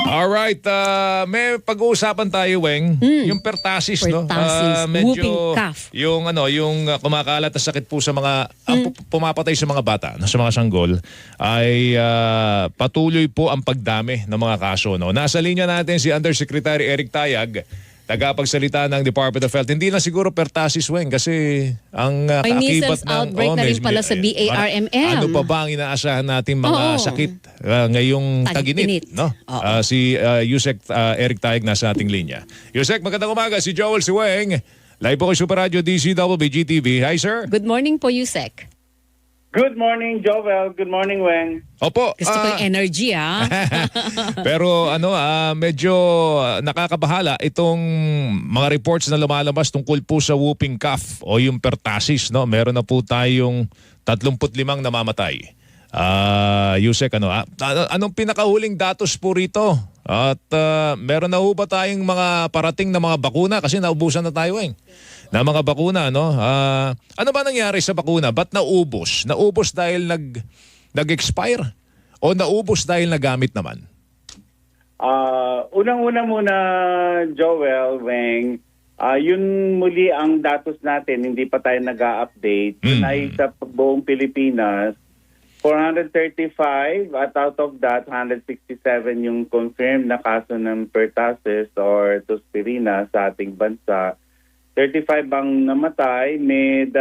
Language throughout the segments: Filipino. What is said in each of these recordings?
Alright, may pag-uusapan tayo, Weng. Yung pertussis, no? Pertussis, whooping cough. Yung kumakalat na sakit po sa mga pumapatay sa mga bata, no, sa mga sanggol, ay patuloy po ang pagdami ng mga kaso, no. Nasa linya natin si Undersecretary Eric Tayag, tagapagsalita ng Department of Health. Hindi lang siguro pertussis, Weng, kasi ang May kaakibat measles outbreak na rin pala sa BARMM. Ano pa ba ang inaasahan natin mga sakit ngayong taginit, no? Si Yusek Eric Tayag nasa ating linya. Yusek, magandang umaga. Si Joel Siweng. Live po kay Super Radio DCWB GTV. Hi, sir. Good morning po, Yusek. Good morning, Joel. Good morning, Weng. Opo. Gusto ko yung energy, ha? Pero medyo nakakabahala itong mga reports na lumalabas tungkol po sa whooping cough o yung pertussis, no? Meron na po tayong 35 namamatay. Yusek, anong pinakahuling datos po rito? At meron na ho ba tayong mga parating na mga bakuna? Kasi naubusan na tayo, na mga bakuna, no? Ano ba nangyari sa bakuna? Ba't naubos? Naubos dahil nag-expire? O naubos dahil nagamit naman? Unang-una muna, Joel, Weng, yun muli ang datos natin, hindi pa tayo nag-a-update. Yun ay sa buong Pilipinas, 435 at out of that, 167 yung confirmed na kaso ng pertussis or Tosferina sa ating bansa. 35 ang namatay, may 2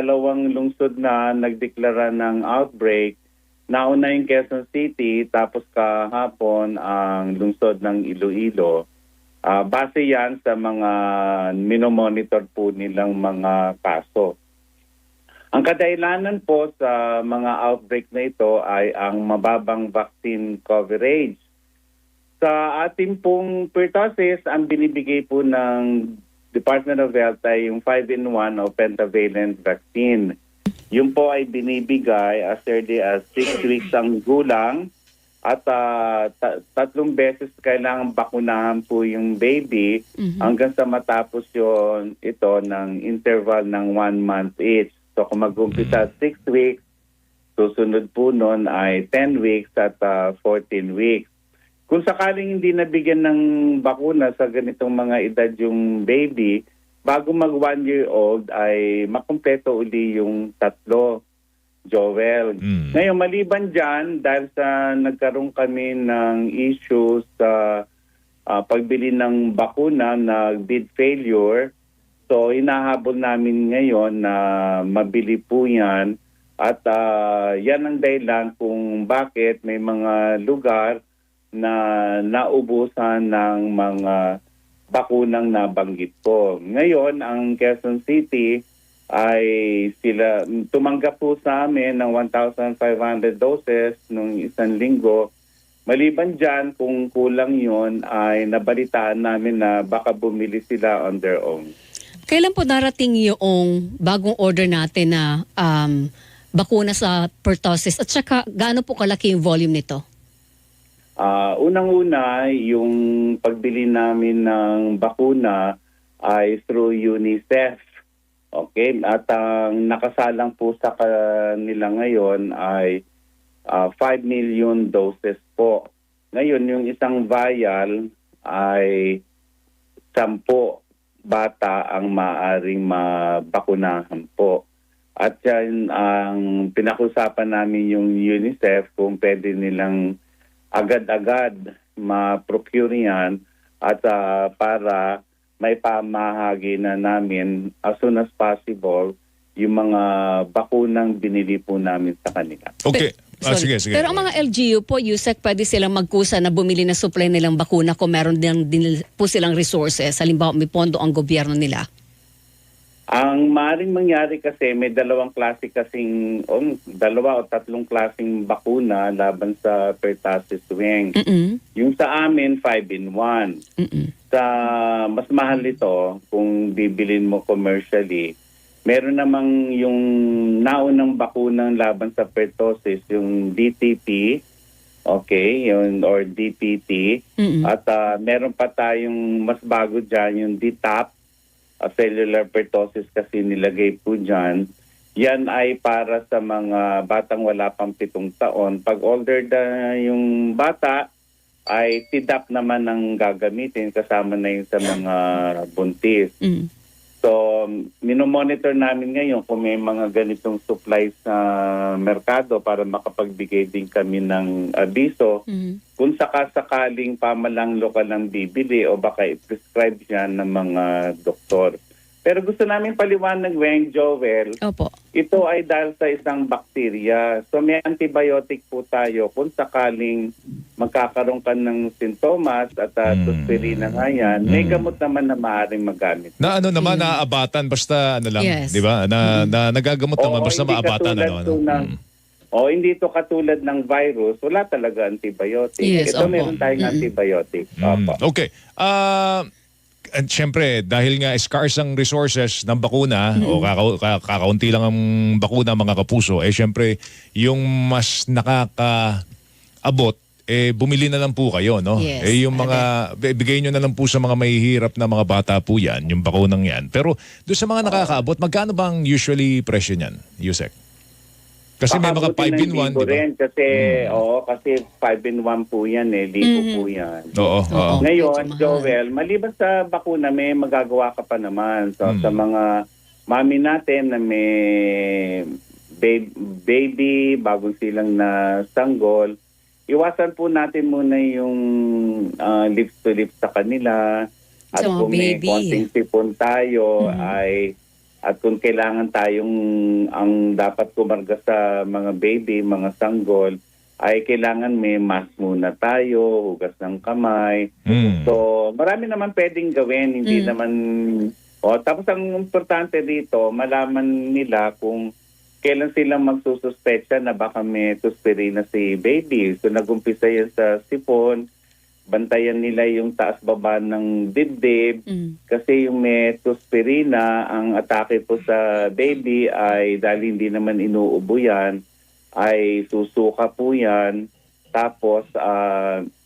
lungsod na nagdeklara ng outbreak. Nauna yung Quezon City, tapos kahapon ang lungsod ng Iloilo. Base yan sa mga minomonitor po nilang mga kaso. Ang kadahilanan po sa mga outbreak na ito ay ang mababang vaccine coverage. Sa ating pong pertussis, ang binibigay po ng Department of Health ay yung 5-in-1 o pentavalent vaccine. Yung po ay binibigay as early as 6 weeks ang gulang at 3 beses kailangan bakunahan po yung baby hanggang sa matapos ito ng interval ng 1 month each. So kung mag-umpisa 6 weeks, susunod po nun ay 10 weeks at 14 weeks. Kung sakaling hindi nabigyan ng bakuna sa ganitong mga edad yung baby, bago mag 1-year-old ay makumpleto uli yung 3, Joel. Ngayon, maliban dyan, dahil sa nagkaroon kami ng issues sa pagbili ng bakuna na bid failure, so hinahabol namin ngayon na mabili po yan. At yan ang dahilan kung bakit may mga lugar na naubusan ng mga bakunang nabanggit po. Ngayon, ang Quezon City ay sila tumanggap po sa amin ng 1,500 doses nung isang linggo. Maliban dyan, kung kulang yon ay nabalitaan namin na baka bumili sila on their own. Kailan po darating yung bagong order natin na bakuna sa pertussis? At saka, gaano po kalaki yung volume nito? Unang-una, yung pagbili namin ng bakuna ay through UNICEF. Okay? At ang nakasalang po sa kanila ngayon ay 5 million doses po. Ngayon, yung isang vial ay 10 bata ang maaring mabakunahan po. At yan ang pinakusapan namin yung UNICEF kung pwede nilang agad-agad ma-procure yan at para may pamahagi na namin as soon as possible yung mga bakunang binili po namin sa kanila. Okay. Sige. Pero ang mga LGU po, Yusek, pwede silang magkusa na bumili na supply nilang bakuna kung meron din po silang resources. Halimbawa, may pondo ang gobyerno nila. Ang maaaring mangyari kasi may 2 klase kasing, 2 o 3 klaseng bakuna laban sa pertussis, Weng. Yung sa amin, 5-in-1. Sa mas mahal ito, kung bibilin mo commercially, meron namang yung naunang bakunang laban sa pertussis, yung DTP, okay, yun, or DPT. At meron pa tayong mas bago dyan, yung DTaP, cellular pertussis kasi nilagay po dyan. Yan ay para sa mga batang wala pang 7 taon. Pag older na yung bata, ay TDAP naman ang gagamitin kasama na yun sa mga buntis. Mm. So, minomonitor namin ngayon kung may mga ganitong supplies sa merkado para makapagbigay din kami ng abiso. Mm. Kung sakasakaling pamalang lokal ang bibili o baka i-prescribe siya ng mga doktor. Pero gusto namin paliwanag, Weng, Joel, Opo. ito ay dahil sa isang bakterya. So may antibiotic po tayo kung sakaling magkakaroon ka ng sintomas at tuspirina nga yan, may gamot naman na maaaring magamit. Na ano naman, naaabatan, basta ano lang, Yes. di ba? Na nagagamot naman, basta hindi maabatan. katulad Ano, po ano. ng- hindi ito katulad ng virus, wala talaga antibiotic. Yes, Ito opo. meron tayong antibiotic. Opo. Okay. And syempre, dahil nga scarce ang resources ng bakuna, o kakaunti lang ang bakuna, mga kapuso, syempre, yung mas nakakaabot, bumili na lang po kayo, no? Yes, Yung mga, bigay nyo na lang po sa mga mahihirap na mga bata po yan, yung bakunang yan. Pero doon sa mga nakakaabot, magkano bang usually presyo niyan, Yusek? Kasi may mga 5-in-1, di ba? rin, kasi, kasi 5-in-1 po yan libo po yan. Oo. Oo. Ngayon, Medyo mahal. Joel, maliban sa bakuna, may magagawa ka pa naman. So, sa mga mami natin na may baby, bagong silang na sanggol, iwasan po natin muna yung lips to lips sa kanila. At Sa mga kung may baby. konting sipon tayo, at kung kailangan tayong ang dapat kumarga sa mga baby, mga sanggol, ay kailangan may mask muna tayo, hugas ng kamay. So, marami naman pwedeng gawin, hindi naman... tapos ang importante dito, malaman nila kung kailan silang magsususpecha na baka may tuspirina si baby. So, nag-umpisa yan sa sipon, bantayan nila yung taas-baba ng dibdib kasi yung may tuspirina, ang atake po sa baby ay dahil hindi naman inuubo yan, ay susuka po yan, tapos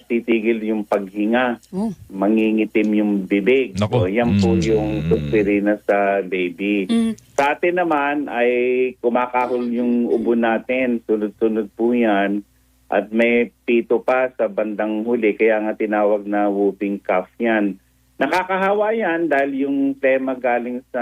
titigil yung paghinga, mangingitim yung bibig. Naku. So, yan po yung tuspirina sa baby. Sa atin naman ay kumakahol yung ubo natin, sunod-sunod po yan. At may pito pa sa bandang huli, kaya nga tinawag na whooping cough yan. Nakakahawa yan dahil yung tema galing sa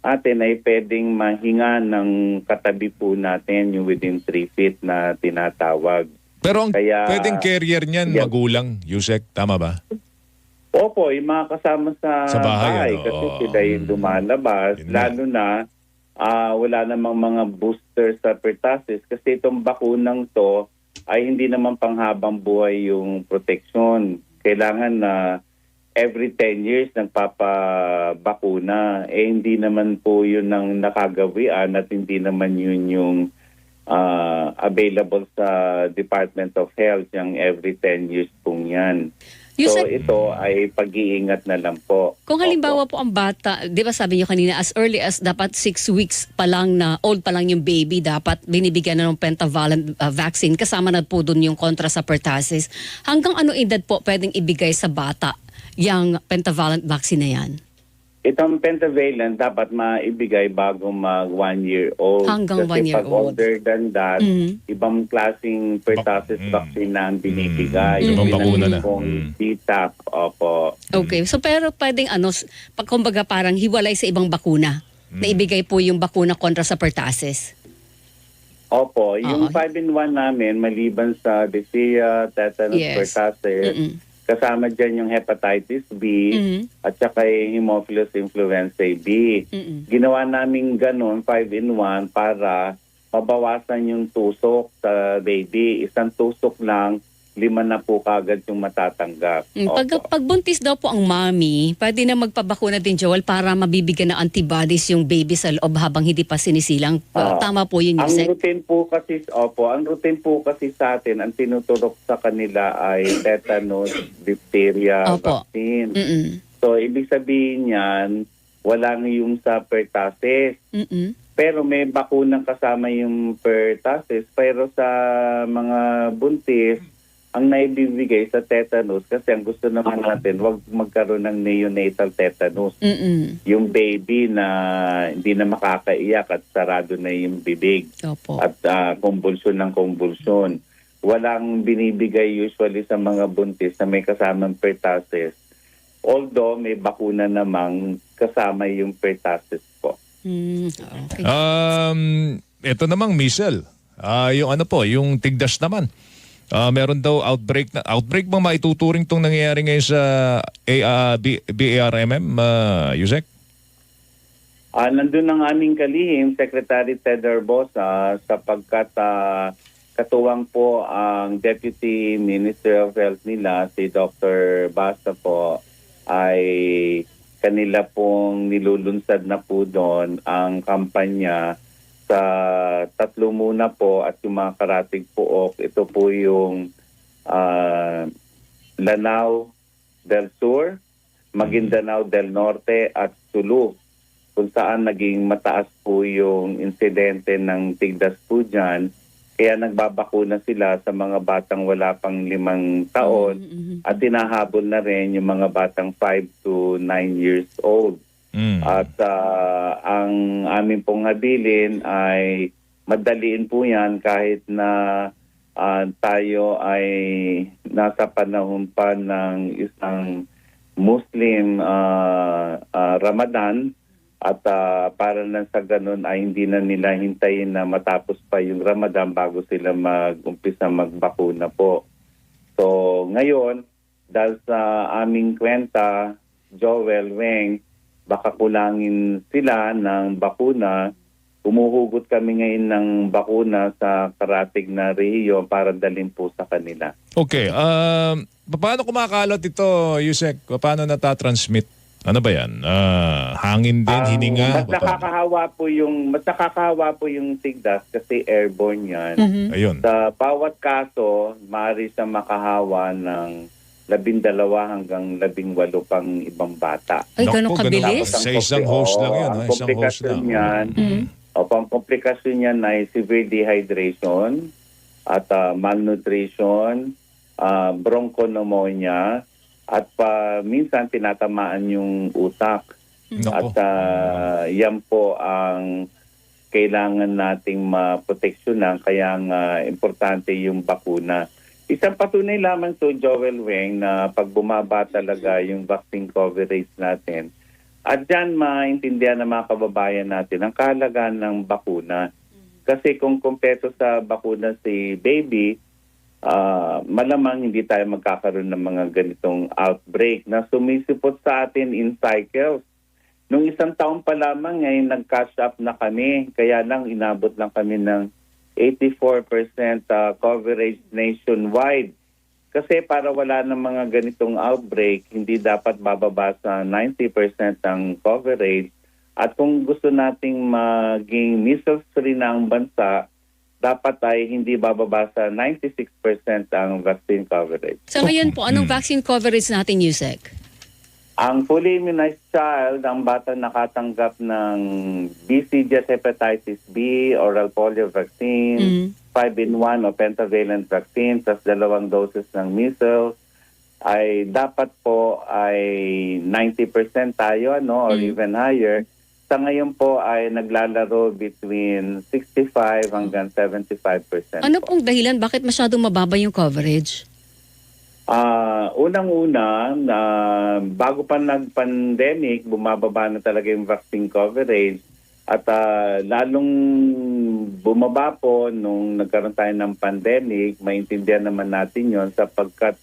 atin ay pwedeng mahinga ng katabi po natin, yung within 3 feet na tinatawag. Pero ang Kaya- pwedeng carrier niyan, Yeah. magulang, Yusek, tama ba? Opo, yung mga kasama sa Sa bahay, ano? kasi Oo. sila yung lumalabas. Yun nga. Lalo na wala namang mga booster sa pertussis kasi itong bakunang to ay hindi naman panghabang buhay yung protection. Kailangan na every 10 years nagpapabakuna. Hindi naman po yun ang nakagawian at hindi naman yun yung available sa Department of Health, yung every 10 years pong yan. So Yusek, ito ay pag-iingat na lang po. kung halimbawa po ang bata, di ba sabi niyo kanina, as early as dapat 6 weeks pa lang na old pa lang yung baby, dapat binibigyan na ng pentavalent vaccine. Kasama na po dun yung kontra sa pertussis. Hanggang ano edad po pwedeng ibigay sa bata yung pentavalent vaccine na yan? Itong pentavalent dapat maibigay bago mag 1 year old. Hanggang 1 Kasi year pag old. older than that, ibang klaseng pertussis vaccine na ang binibigay. Ibang bakuna na. DTaP, opo. Okay. So pero pwedeng pag kumbaga parang hiwalay sa ibang bakuna na ibigay po yung bakuna kontra sa pertussis. Opo, yung Oo. 5-in-1 namin, maliban sa diphtheria, tetanus, Yes. pertussis, kasama dyan yung hepatitis B at saka yung Haemophilus influenzae B. Ginawa namin ganun, 5-in-1, para mabawasan yung tusok sa baby. Isang tusok lang, 5 na po kagad yung matatanggap. Pag buntis daw po ang mommy, pwede na magpabakuna din, Joel, para mabibigyan ng antibodies yung baby sa loob habang hindi pa sinisilang. Tama po yun, Ang Yusek? routine po kasi sa atin, ang tinuturok sa kanila ay tetanus, diphtheria Opo. vaccine. Mm-mm. So, ibig sabihin yan, walang yung sa pertussis. Mm-mm. Pero may bakunang kasama yung pertussis. Pero sa mga buntis, ang naibibigay sa tetanus, kasi ang gusto naman natin, wag magkaroon ng neonatal tetanus. Mm-mm. Yung baby na hindi na makakaiyak at sarado na yung bibig Opo. at kumbulsyon ng kumbulsyon. walang binibigay usually sa mga buntis na may kasamang pertussis. Although may bakuna namang kasama yung pertussis po. Okay. Ito namang measles. Yung ano po, yung tigdas naman. Meron daw outbreak na. Outbreak ba maituturing tong nangyayari ngayon sa BARMM, Yusek? Nandun ang aming kalihim, Secretary Ted Herbosa, sapagkat katuwang po ang Deputy Minister of Health nila, si Dr. Basta po, ay kanila pong nilulunsad na po doon ang kampanya sa tatlo muna po at yung mga karatig pook. Ito po yung Lanao del Sur, Maguindanao del Norte at Sulu, kung saan naging mataas po yung insidente ng tigdas po dyan. Kaya nagbabakuna sila sa mga batang wala pang 5 taon at tinahabol na rin yung mga batang 5 to 9 years old. At ang amin pong habilin ay madaliin po yan kahit na tayo ay nasa panahon pa ng isang Muslim Ramadan. At para na sa ganun ay hindi na nila hintayin na matapos pa yung Ramadan bago sila mag-umpisa magbakuna po. So ngayon, dahil sa aming kwenta, Joel, Weng, baka kulangin sila ng bakuna. Umuhugot kami ngayon ng bakuna sa karatig na rehiyon para dalhin po sa kanila. Okay. Paano kumakalot ito, Yusek? Paano natatransmit? Ano ba yan? Hangin din, hininga? Mas nakakahawa po yung tigdas kasi airborne yan. Ayun. Sa bawat kaso, maaari siya makahawa ng 12 hanggang 18 pang ibang bata. Ay, ganun Naku, kabilis? Sa isang host lang yun. Ang Isang host komplikasyon lang. niyan, ang komplikasyon niyan ay severe dehydration at malnutrition, bronchopneumonia, at minsan tinatamaan yung utak. At yan po ang kailangan nating maproteksyonan, kaya nga importante yung bakuna. Isang patunay lamang to, Joel, Weng, na pag bumaba talaga yung vaccine coverage natin, at dyan maintindihan ng mga kababayan natin ang kahalagaan ng bakuna. Kasi kung kumpleto sa bakuna si baby, malamang hindi tayo magkakaroon ng mga ganitong outbreak na sumisipot sa atin in cycles. Nung 1 taon pa lamang ngayon nag-catch up na kami, kaya lang inabot lang kami ng 84% coverage nationwide. Kasi para wala ng mga ganitong outbreak, hindi dapat bababa sa 90% ang coverage. At kung gusto nating maging measles-free na ang bansa, dapat ay hindi bababa sa 96% ang vaccine coverage. Sa ngayon po, anong vaccine coverage natin, Yusek? Ang fully immunized child, ang bata nakatanggap ng BCG hepatitis B, oral polio vaccine, 5-in-1 o pentavalent vaccine, plus 2 doses ng measles, ay dapat po ay 90% tayo, or even higher. Sa ngayon po ay naglalaro between 65 hanggang 75%. Ano pong dahilan? Bakit masyadong mababa yung coverage? Unang-una, bago pa nag-pandemic, bumababa na talaga yung vaccine coverage. At lalong bumaba po nung nagkaroon tayo ng pandemic, maintindihan naman natin yon sapagkat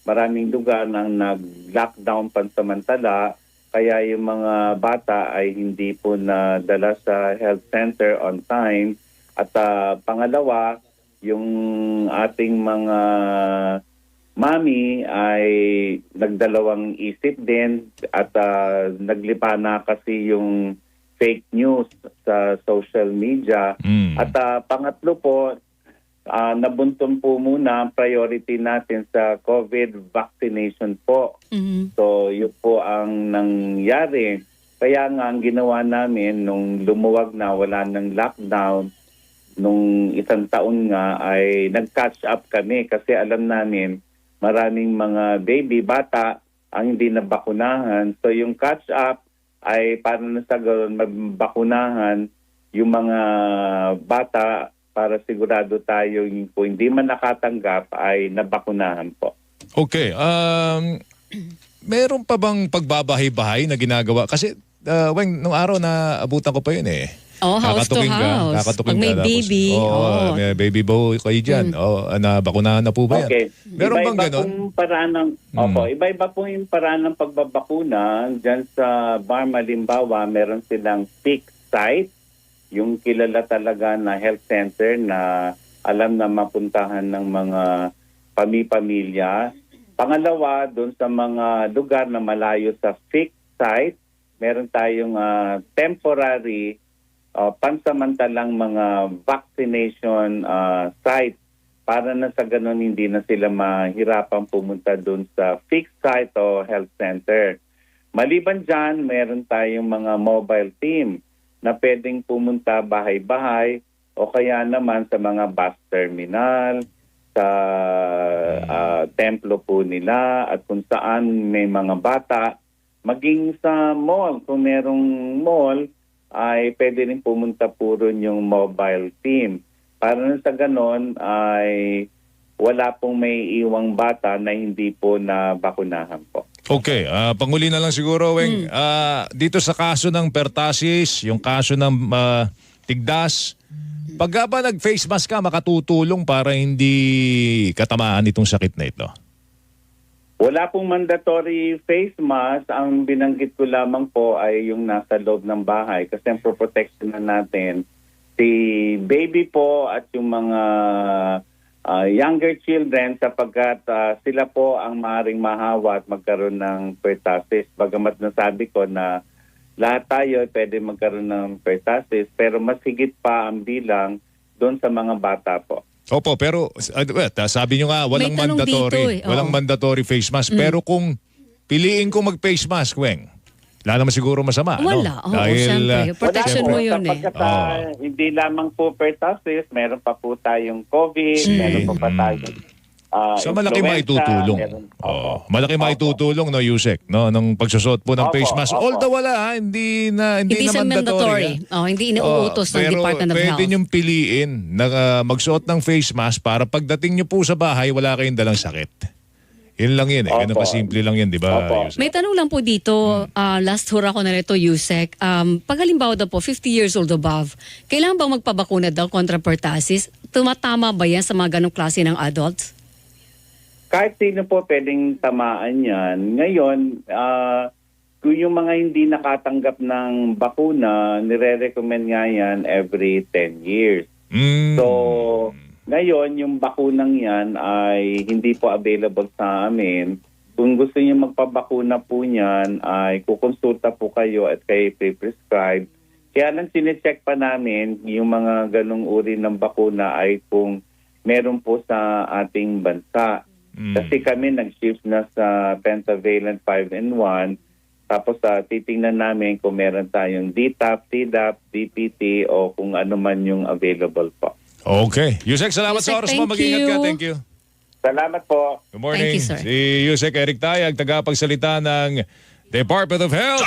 maraming lugar nang nag-lockdown pansamantala. Kaya yung mga bata ay hindi po nadala sa health center on time. At pangalawa, yung ating mga mami ay nagdalawang isip din at naglipa na kasi yung fake news sa social media. At pangatlo po, nabuntun po muna ang priority natin sa COVID vaccination po. So yun po ang nangyari. Kaya nga ang ginawa namin nung lumuwag na, wala ng lockdown, nung 1 taon nga ay nag-catch up kami kasi alam namin maraming mga baby, bata ang hindi nabakunahan. So yung catch up ay para na sa ganoon mabakunahan yung mga bata para sigurado tayo kung hindi man nakatanggap ay nabakunahan po. Okay. Meron pa bang pagbabahay-bahay na ginagawa? Kasi, Weng, nung araw na abutan ko pa yun eh. Oh, house to Kakatuking house. kakatuking Pag may tapos, baby, may baby boy kayo dyan. Nabakunahan na po ba yan? Okay. Meron bang Iba-iba ganon? pong paraan ng, iba-iba po yung paraan ng pagbabakuna. Diyan sa BARM, halimbawa, meron silang fixed site, yung kilala talaga na health center na alam na mapuntahan ng mga pamilya. Pangalawa, doon sa mga lugar na malayo sa fixed site, meron tayong temporary pansamantalang mga vaccination site para na sa ganun hindi na sila mahirapang pumunta doon sa fixed site o health center. Maliban dyan, meron tayong mga mobile team na pwedeng pumunta bahay-bahay o kaya naman sa mga bus terminal, sa templo po nila at kung saan may mga bata, maging sa mall, kung merong mall, ay pwede rin pumunta po ron yung mobile team. Para na sa ganon ay wala pong may iwang bata na hindi po nabakunahan po. Okay, panguli na lang siguro, Weng. Dito sa kaso ng pertussis, yung kaso ng tigdas, pag ba nag-face mask ka, makatutulong para hindi katamaan itong sakit na ito? Wala pong mandatory face mask. Ang binanggit ko lamang po ay yung nasa loob ng bahay kasi ang protection na natin si baby po at yung mga younger children sapagkat sila po ang maaaring mahawa at magkaroon ng pertussis. Bagamat nasabi ko na lahat tayo pwede magkaroon ng pertussis pero mas higit pa ang bilang doon sa mga bata po. Opo, pero sabi nyo nga walang May tanong mandatory, dito eh. walang mandatory face mask. Pero kung piliin kong mag-face mask, Weng, wala naman siguro masama, Wala. no? Oo, siyempre. Protection Wala mo po, yun eh. sapagkat, hindi lamang po pertussis, meron pa po tayong COVID, meron pa tayong So malaki influenza, maitutulong. meron- Malaki maitutulong no, Yusek, no, ng pagsusot po ng Opo, face mask. opo. Although wala, hindi na Hindi sa mandatory. Hindi inuutos ng Department of Pwede Health. niyong piliin na magsuot ng face mask para pagdating niyo po sa bahay, wala kayong dalang sakit. Yun lang yun eh. Ganun Opo. kasimple lang yun, di ba, Opo. Yusek? May tanong lang po dito, last hura ko na rito, Yusek. Pag halimbawa daw po, 50 years old above, kailangan bang magpabakuna daw kontra pertussis? Tumatama ba yan sa mga ganong klase ng adults? Kahit sino po pwedeng tamaan yan. Ngayon, kung yung mga hindi nakatanggap ng bakuna, nire-recommend nga yan every 10 years. So, ngayon, yung bakunang yan ay hindi po available sa amin. Kung gusto niyo magpabakuna po niyan, ay kukonsulta po kayo at kayo pre-prescribe. Kaya lang sinecheck pa namin yung mga ganong uri ng bakuna ay kung meron po sa ating bansa. Kasi kami nag-shift na sa pentavalent 5-in-1. Tapos titingnan namin kung meron tayong DTaP, Tdap, DPT o kung ano man yung available po. Okay. Yusek, salamat sa Yusek, oras mo. thank Mag-ingat ka. you. Thank you. Salamat po. Good morning. Thank you, sir. Si Yusek Eric Tayag, tagapagsalita ng Department of Health.